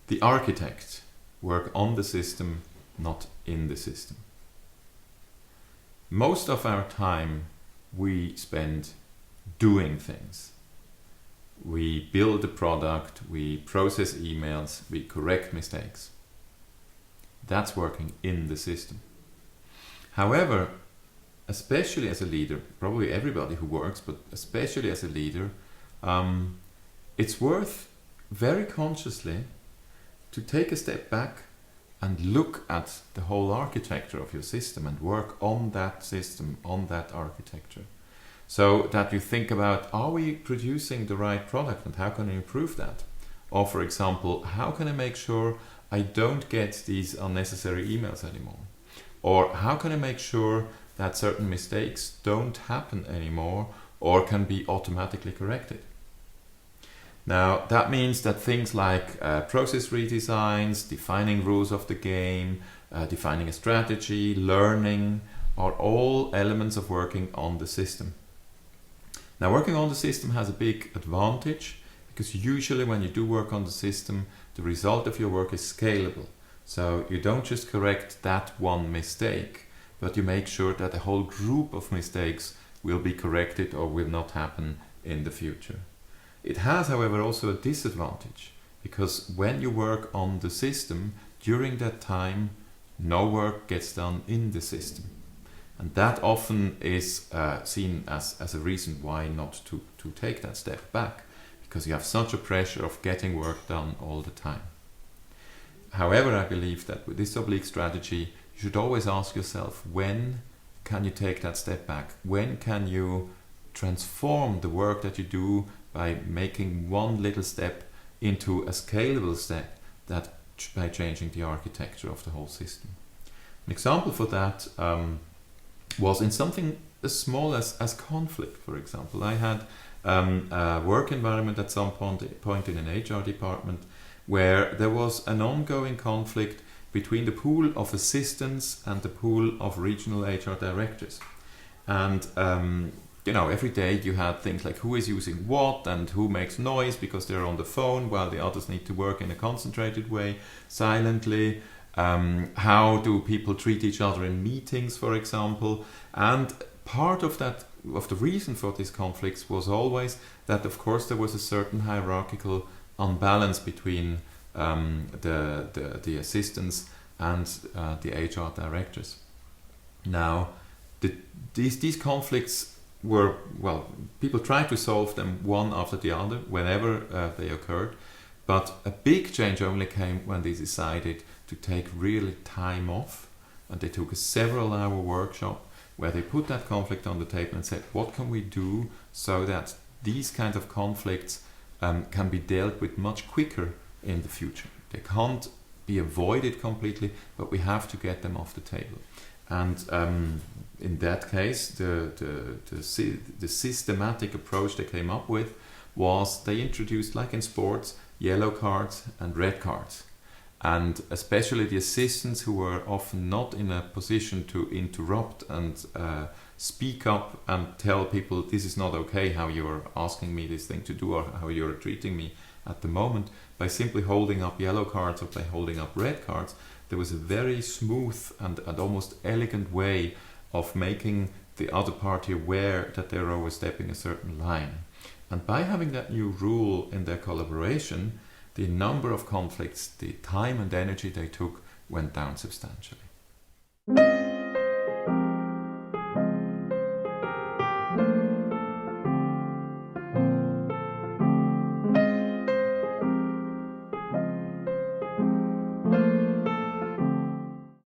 the architects work on the system, not in the system. Most of our time we spend doing things. We build a product, we process emails, we correct mistakes. That's working in the system. However, especially as a leader, probably everybody who works, but especially as a leader, it's worth very consciously to take a step back and look at the whole architecture of your system and work on that system, on that architecture. So that you think about, are we producing the right product and how can I improve that? Or for example, how can I make sure I don't get these unnecessary emails anymore? Or how can I make sure that certain mistakes don't happen anymore or can be automatically corrected? Now that means that things like process redesigns, defining rules of the game, defining a strategy, learning are all elements of working on the system. Now working on the system has a big advantage because usually when you do work on the system, the result of your work is scalable. So you don't just correct that one mistake, but you make sure that a whole group of mistakes will be corrected or will not happen in the future. It has, however, also a disadvantage because when you work on the system, during that time, no work gets done in the system. And that often is seen as a reason why not to take that step back, because you have such a pressure of getting work done all the time. However, I believe that with this oblique strategy, you should always ask yourself, when can you take that step back? When can you transform the work that you do by making one little step into a scalable step that by changing the architecture of the whole system? An example for that was in something as small as conflict, for example. I had a work environment at some point in an HR department where there was an ongoing conflict between the pool of assistants and the pool of regional HR directors. And every day you had things like who is using what and who makes noise because they're on the phone while the others need to work in a concentrated way, silently. How do people treat each other in meetings, for example? And part of the reason for these conflicts was always that, of course, there was a certain hierarchical unbalance between the assistants and the HR directors. Now, these conflicts were, people tried to solve them one after the other whenever they occurred, but a big change only came when they decided to take really time off, and they took a several-hour workshop where they put that conflict on the table and said, what can we do so that these kinds of conflicts can be dealt with much quicker in the future? They can't be avoided completely, but we have to get them off the table. And in that case, the systematic approach they came up with was they introduced, like in sports, yellow cards and red cards. And especially the assistants who were often not in a position to interrupt and speak up and tell people this is not okay how you're asking me this thing to do or how you're treating me at the moment, by simply holding up yellow cards or by holding up red cards, there was a very smooth and almost elegant way of making the other party aware that they're overstepping a certain line. And by having that new rule in their collaboration, the number of conflicts, the time and energy they took went down substantially.